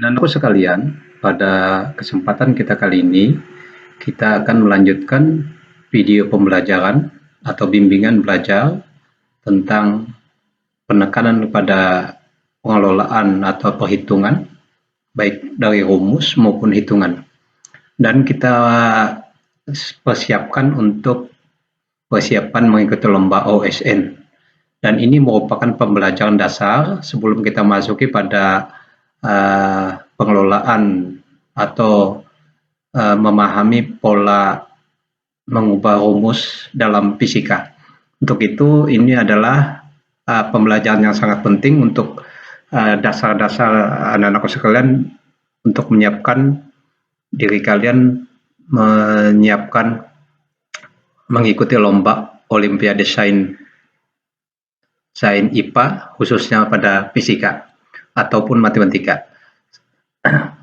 Anak-anakku sekalian, pada kesempatan kita kali ini, kita akan melanjutkan video pembelajaran atau bimbingan belajar tentang penekanan kepada pengelolaan atau perhitungan, baik dari rumus maupun hitungan. Dan kita persiapkan untuk persiapan mengikuti lomba OSN. Dan ini merupakan pembelajaran dasar sebelum kita masuki pada pengelolaan atau memahami pola mengubah rumus dalam fisika. Untuk itu, ini adalah pembelajaran yang sangat penting untuk dasar-dasar anak-anakku sekalian untuk menyiapkan diri kalian menyiapkan mengikuti lomba Olimpiade Sains IPA, khususnya pada fisika ataupun matematika.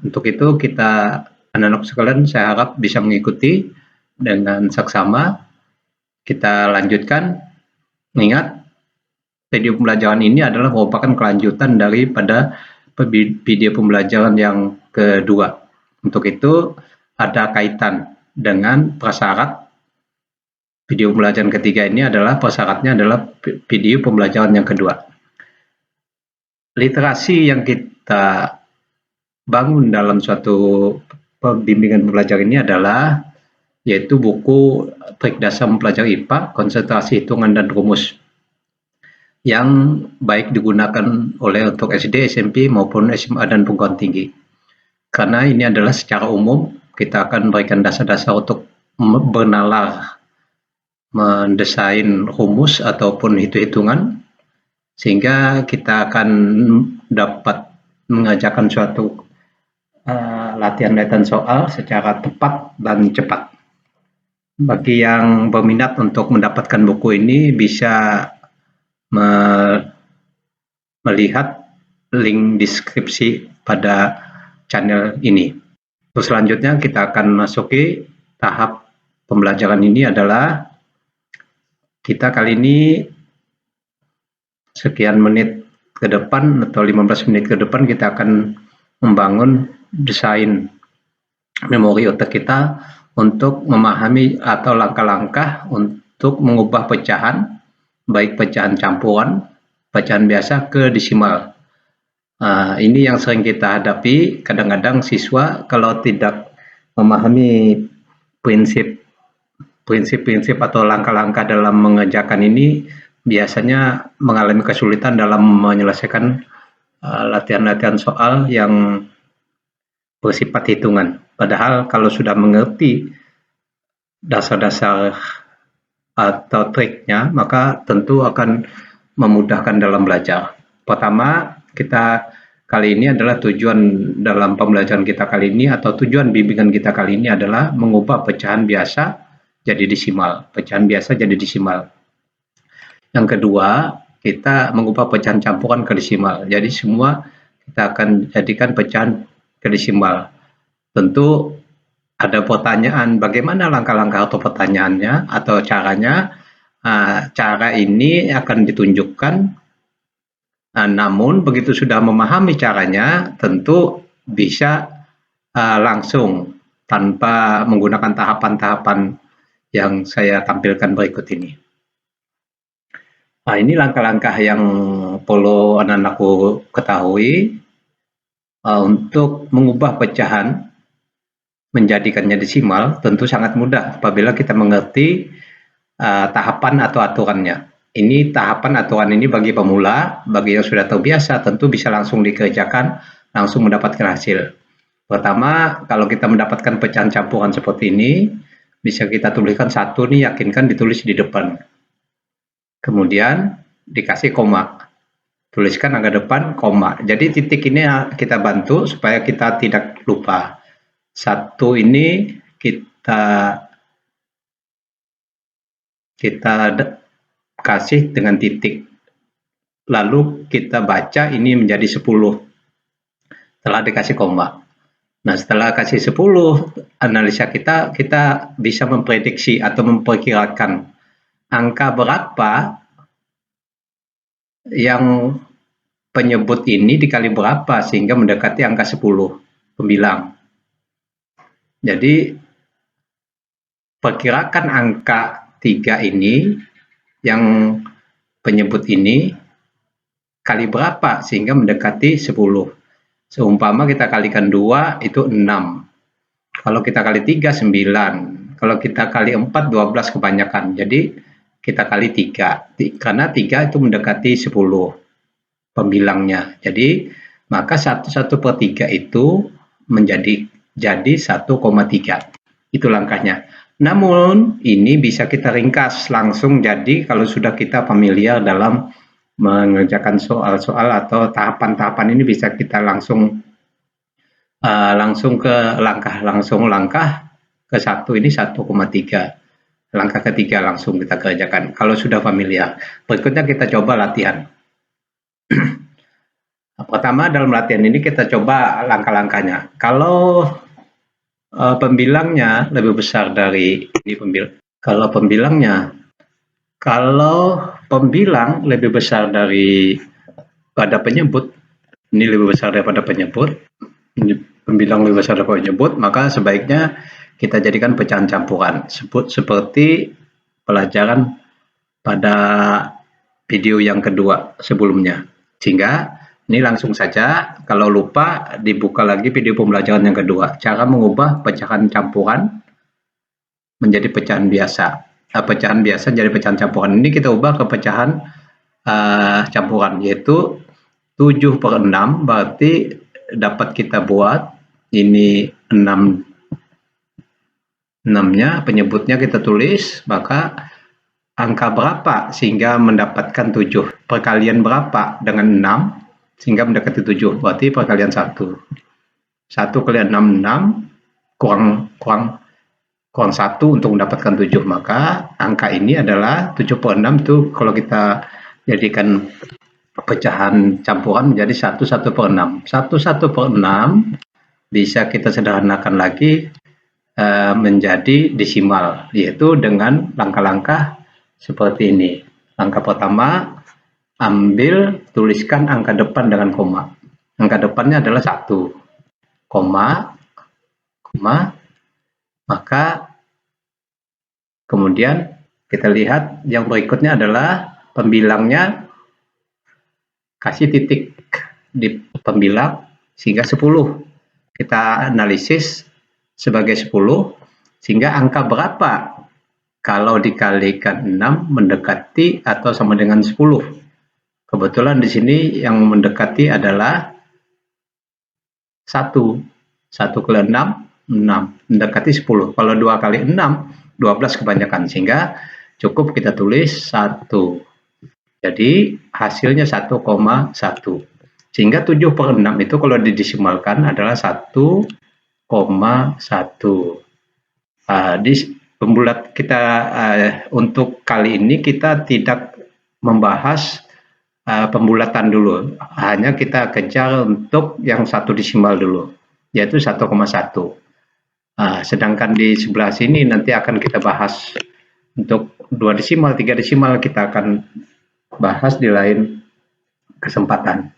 Untuk itu kita anak-anak sekalian saya harap bisa mengikuti dengan seksama. Kita lanjutkan. Ingat, video pembelajaran ini adalah merupakan kelanjutan daripada video pembelajaran yang kedua. Untuk itu ada kaitan dengan prasyarat. Video pembelajaran ketiga ini adalah prasyaratnya adalah video pembelajaran yang kedua. Literasi yang kita bangun dalam suatu bimbingan pembelajaran ini adalah yaitu buku Trik Dasar Mempelajari IPA, Konsentrasi Hitungan dan Rumus, yang baik digunakan oleh untuk SD, SMP maupun SMA dan perguruan tinggi. Karena ini adalah secara umum kita akan memberikan dasar-dasar untuk bernalar mendesain rumus ataupun hitung-hitungan, sehingga kita akan dapat mengajarkan suatu latihan-latihan soal secara tepat dan cepat. Bagi yang berminat untuk mendapatkan buku ini bisa melihat link deskripsi pada channel ini. Terus selanjutnya kita akan masuki tahap pembelajaran ini adalah kita kali ini sekian menit ke depan atau 15 menit ke depan kita akan membangun desain memori otak kita untuk memahami atau langkah-langkah untuk mengubah pecahan, baik pecahan campuran, pecahan biasa ke desimal. Ini yang sering kita hadapi. Kadang-kadang siswa kalau tidak memahami prinsip-prinsip atau langkah-langkah dalam mengerjakan ini, biasanya mengalami kesulitan dalam menyelesaikan latihan-latihan soal yang bersifat hitungan. Padahal kalau sudah mengerti dasar-dasar atau triknya, maka tentu akan memudahkan dalam belajar. Pertama, kita kali ini adalah tujuan dalam pembelajaran kita kali ini atau tujuan bimbingan kita kali ini adalah mengubah pecahan biasa jadi desimal. Pecahan biasa jadi desimal. Yang kedua, kita mengubah pecahan campuran ke desimal. Jadi semua kita akan jadikan pecahan ke desimal. Tentu ada pertanyaan, bagaimana langkah-langkah atau pertanyaannya atau caranya. Cara ini akan ditunjukkan, namun begitu sudah memahami caranya, tentu bisa langsung tanpa menggunakan tahapan-tahapan yang saya tampilkan berikut ini. Ini langkah-langkah yang perlu anak-anakku ketahui untuk mengubah pecahan menjadikannya desimal. Tentu sangat mudah apabila kita mengerti tahapan atau aturannya. Ini tahapan aturan ini bagi pemula, bagi yang sudah terbiasa tentu bisa langsung dikerjakan, langsung mendapatkan hasil. Pertama, kalau kita mendapatkan pecahan campuran seperti ini, bisa kita tuliskan satu nih, yakinkan ditulis di depan. Kemudian dikasih koma. Tuliskan angka depan, koma. Jadi titik ini kita bantu supaya kita tidak lupa. Satu ini kita kasih dengan titik. Lalu kita baca ini menjadi 10. Setelah dikasih koma. Nah, setelah kasih 10, analisa kita bisa memprediksi atau memperkirakan angka berapa yang penyebut ini dikali berapa sehingga mendekati angka 10 pembilang. Jadi perkirakan angka 3 ini yang penyebut ini kali berapa sehingga mendekati 10. Seumpama kita kalikan 2 itu 6. Kalau kita kali 3 9. Kalau kita kali 4 12 kebanyakan. Jadi kita kali 3. Karena 3 itu mendekati 10 pembilangnya. Jadi maka 1/3 itu menjadi 1,3. Itu langkahnya. Namun ini bisa kita ringkas langsung jadi kalau sudah kita familiar dalam mengerjakan soal-soal atau tahapan-tahapan ini bisa kita langsung ke langkah ke 1 ini 1,3. Langkah ketiga langsung kita kerjakan kalau sudah familiar. Berikutnya kita coba latihan. Pertama dalam latihan ini kita coba langkah-langkahnya. Kalau pembilangnya lebih besar dari ini kalau pembilang lebih besar daripada penyebut, ini lebih besar daripada penyebut, pembilang lebih besar daripada penyebut, maka sebaiknya kita jadikan pecahan campuran seperti pelajaran pada video yang kedua sebelumnya. Sehingga ini langsung saja, kalau lupa dibuka lagi video pembelajaran yang kedua. Cara mengubah pecahan campuran menjadi pecahan biasa. Pecahan biasa jadi pecahan campuran. Ini kita ubah ke pecahan campuran, yaitu 7/6, berarti dapat kita buat ini 6-nya, penyebutnya kita tulis, maka angka berapa sehingga mendapatkan 7. Perkalian berapa dengan 6 sehingga mendekati 7, berarti perkalian 1. 1 kalian 6 kurang 1 untuk mendapatkan 7, maka angka ini adalah 7/6 itu kalau kita jadikan pecahan campuran menjadi 1/6. 1/6 bisa kita sederhanakan lagi menjadi desimal, yaitu dengan langkah-langkah seperti ini. Langkah pertama, tuliskan angka depan dengan koma. Angka depannya adalah 1, koma, maka kemudian kita lihat yang berikutnya adalah pembilangnya kasih titik di pembilang sehingga 10. Kita analisis sebagai 10 sehingga angka berapa kalau dikalikan 6 mendekati atau sama dengan 10. Kebetulan di sini yang mendekati adalah 1. 1 kali 6, 6. Mendekati 10. Kalau 2 kali 6, 12 kebanyakan. Sehingga cukup kita tulis 1. Jadi hasilnya 1,1. Sehingga 7/6 itu kalau didesimalkan adalah 1,1. Di pembulat kita untuk kali ini kita tidak membahas pembulatan dulu, hanya kita kejar untuk yang 1 desimal dulu, yaitu 1,1. Sedangkan di sebelah sini nanti akan kita bahas untuk 2 desimal, 3 desimal kita akan bahas di lain kesempatan.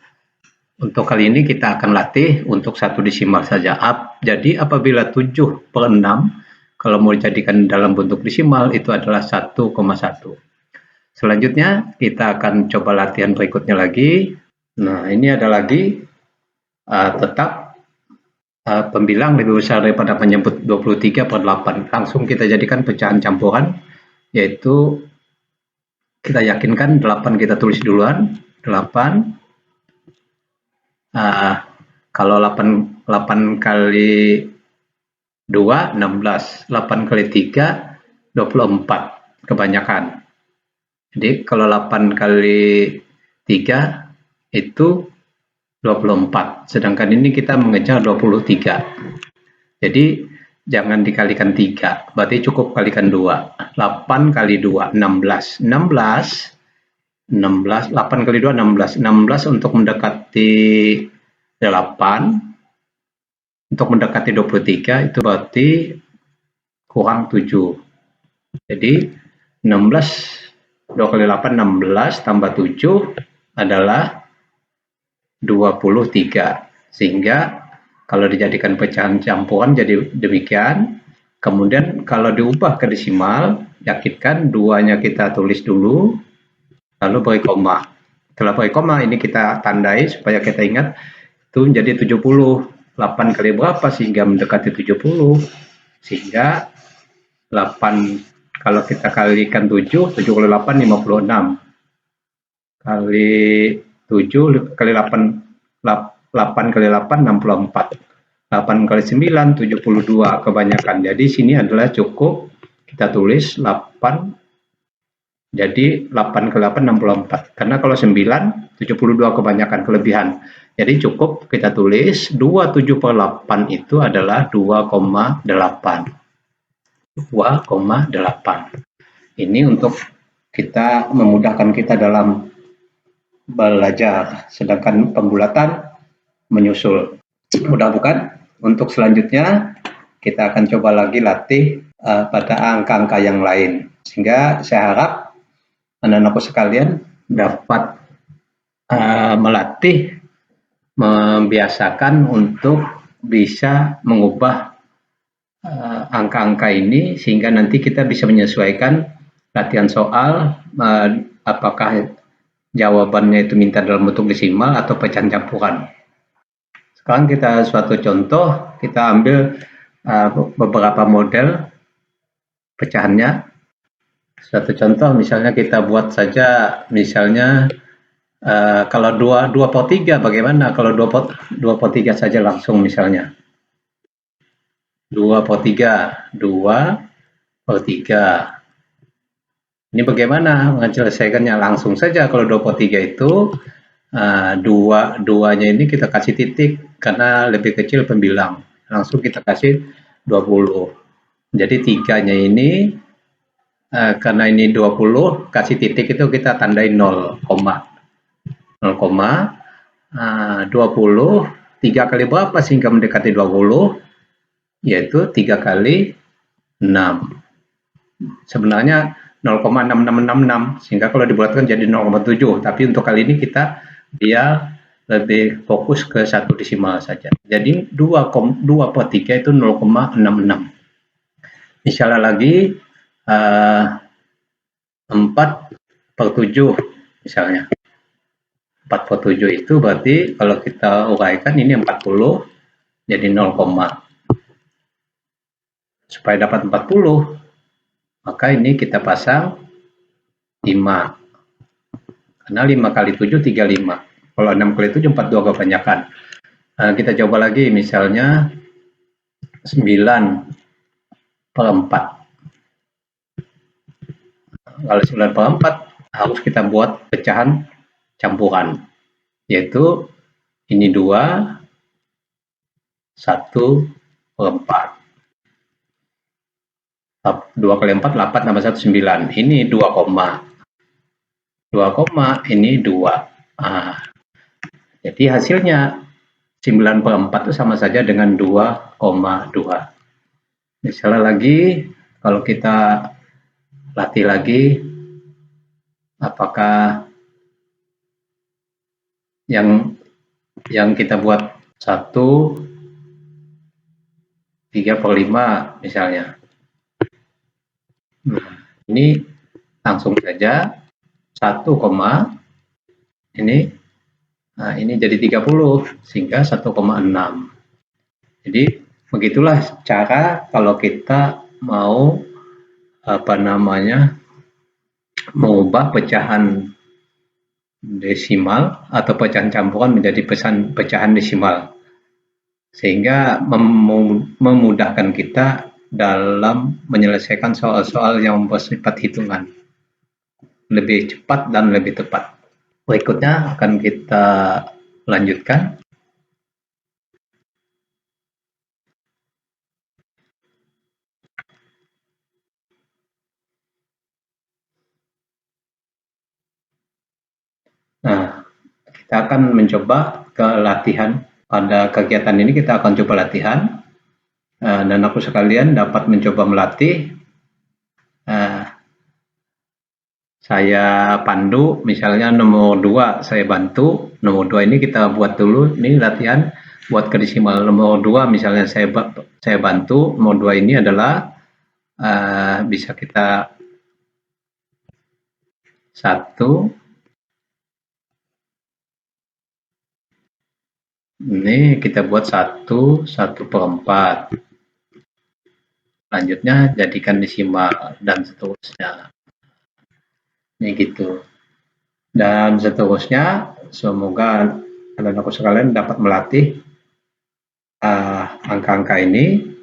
Untuk kali ini kita akan latih untuk 1 desimal saja. Jadi apabila 7/6 kalau mau dijadikan dalam bentuk desimal itu adalah 1,1. Selanjutnya kita akan coba latihan berikutnya lagi. Nah, ini ada lagi tetap pembilang lebih besar daripada penyebut 23/8. Langsung kita jadikan pecahan campuran, yaitu kita yakinkan 8 kita tulis duluan. 8 kalau 8 kali 2 16, 8 kali 3 24 kebanyakan. Jadi kalau 8 kali 3 itu 24, sedangkan ini kita mengejar 23. Jadi jangan dikalikan 3, berarti cukup kalikan 2. 8 kali 2 16. 8 kali 2 16. 16 untuk mendekati 8. Untuk mendekati 23 itu berarti kurang 7. Jadi 16 2 kali 8 16 tambah 7 adalah 23. Sehingga kalau dijadikan pecahan campuran jadi demikian. Kemudian kalau diubah ke desimal, yakinkan duanya kita tulis dulu, lalu beri koma. Setelah beri koma ini kita tandai supaya kita ingat itu menjadi 70. 8 kali berapa sehingga mendekati 70? Sehingga 8 kalau kita kalikan 7 kali 8 56. Kali 7 kali 8 8 kali 8 64. 8 kali 9 72 kebanyakan. Jadi sini adalah cukup kita tulis 8. Jadi 8 kali 8 64. Karena kalau 9 72 kebanyakan kelebihan. Jadi cukup kita tulis 27/8 itu adalah 2,8. 2,8. Ini untuk kita memudahkan kita dalam belajar. Sedangkan pembulatan menyusul. Mudah bukan? Untuk selanjutnya kita akan coba lagi latih pada angka-angka yang lain. Sehingga saya harap anak-anakku sekalian dapat melatih, membiasakan untuk bisa mengubah angka-angka ini sehingga nanti kita bisa menyesuaikan latihan soal apakah jawabannya itu minta dalam bentuk desimal atau pecahan campuran. Sekarang kita suatu contoh, kita ambil beberapa model pecahannya. Suatu contoh misalnya kita buat saja misalnya kalau 2/3 bagaimana kalau 2/3 saja langsung misalnya. 2/3. Ini bagaimana menyelesaikannya? Langsung saja kalau 2/3 itu duanya ini kita kasih titik karena lebih kecil pembilang. Langsung kita kasih 20. Jadi 3-nya ini karena ini 20 kasih titik itu kita tandai 0, 0, 20 3 kali berapa sehingga mendekati 20? Yaitu 3 kali 6. Sebenarnya 0,6666 sehingga kalau dibulatkan jadi 0,7, tapi untuk kali ini kita dia lebih fokus ke satu desimal saja. Jadi 2/3 itu 0,66. Misalnya lagi 4/7 misalnya. 4/7 itu berarti kalau kita uraikan ini 40 jadi 0, supaya dapat 40 maka ini kita pasang 5. Karena 5 kali 7 35. Kalau 6 kali 7 42 kebanyakan. Kita coba lagi misalnya 9/4. Kalau 9/4 harus kita buat pecahan campuran. Yaitu ini 2, 1/4. 2 kali 4 8 tambah 1 9. Ini 2, 2, ini 2. Jadi hasilnya 9/4 itu sama saja dengan 2,2. Misalnya lagi kalau kita latih lagi apakah yang kita buat 1/3/5 misalnya. Ini langsung saja 1, ini jadi 30 sehingga 1,6. Jadi begitulah cara kalau kita mau mengubah pecahan desimal atau pecahan campuran menjadi pecahan desimal sehingga memudahkan kita dalam menyelesaikan soal-soal yang bersifat hitungan lebih cepat dan lebih tepat. Berikutnya akan kita lanjutkan. Nah, kita akan mencoba ke latihan. Pada kegiatan ini kita akan coba latihan. Dan aku sekalian dapat mencoba melatih saya pandu, misalnya nomor 2 saya bantu, nomor 2 ini kita buat dulu, ini latihan buat ke desimal. Nomor 2 misalnya saya bantu, nomor 2 ini adalah bisa kita 1, ini kita buat 1/4. Selanjutnya jadikan desimal dan seterusnya. Ini gitu. Dan seterusnya, semoga kalian aku sekalian dapat melatih angka-angka ini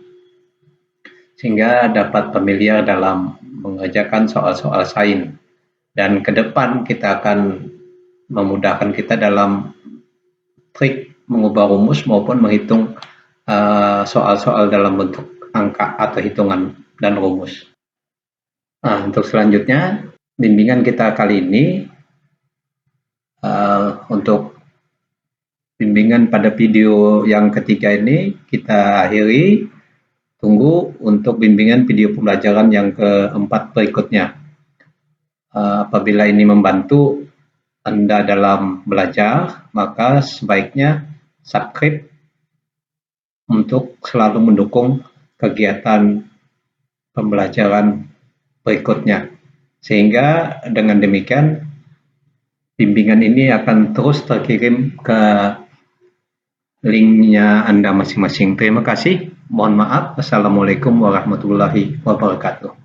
sehingga dapat familiar dalam mengerjakan soal-soal sains. Dan ke depan kita akan memudahkan kita dalam trik mengubah rumus maupun menghitung soal-soal dalam bentuk angka atau hitungan dan rumus. Nah, untuk selanjutnya, bimbingan kita kali ini untuk bimbingan pada video yang ketiga ini kita akhiri. Tunggu untuk bimbingan video pembelajaran yang keempat berikutnya. Apabila ini membantu Anda dalam belajar, maka sebaiknya subscribe untuk selalu mendukung kegiatan pembelajaran berikutnya. Sehingga dengan demikian bimbingan ini akan terus terkirim ke linknya Anda masing-masing. Terima kasih. Mohon maaf. Assalamualaikum warahmatullahi wabarakatuh.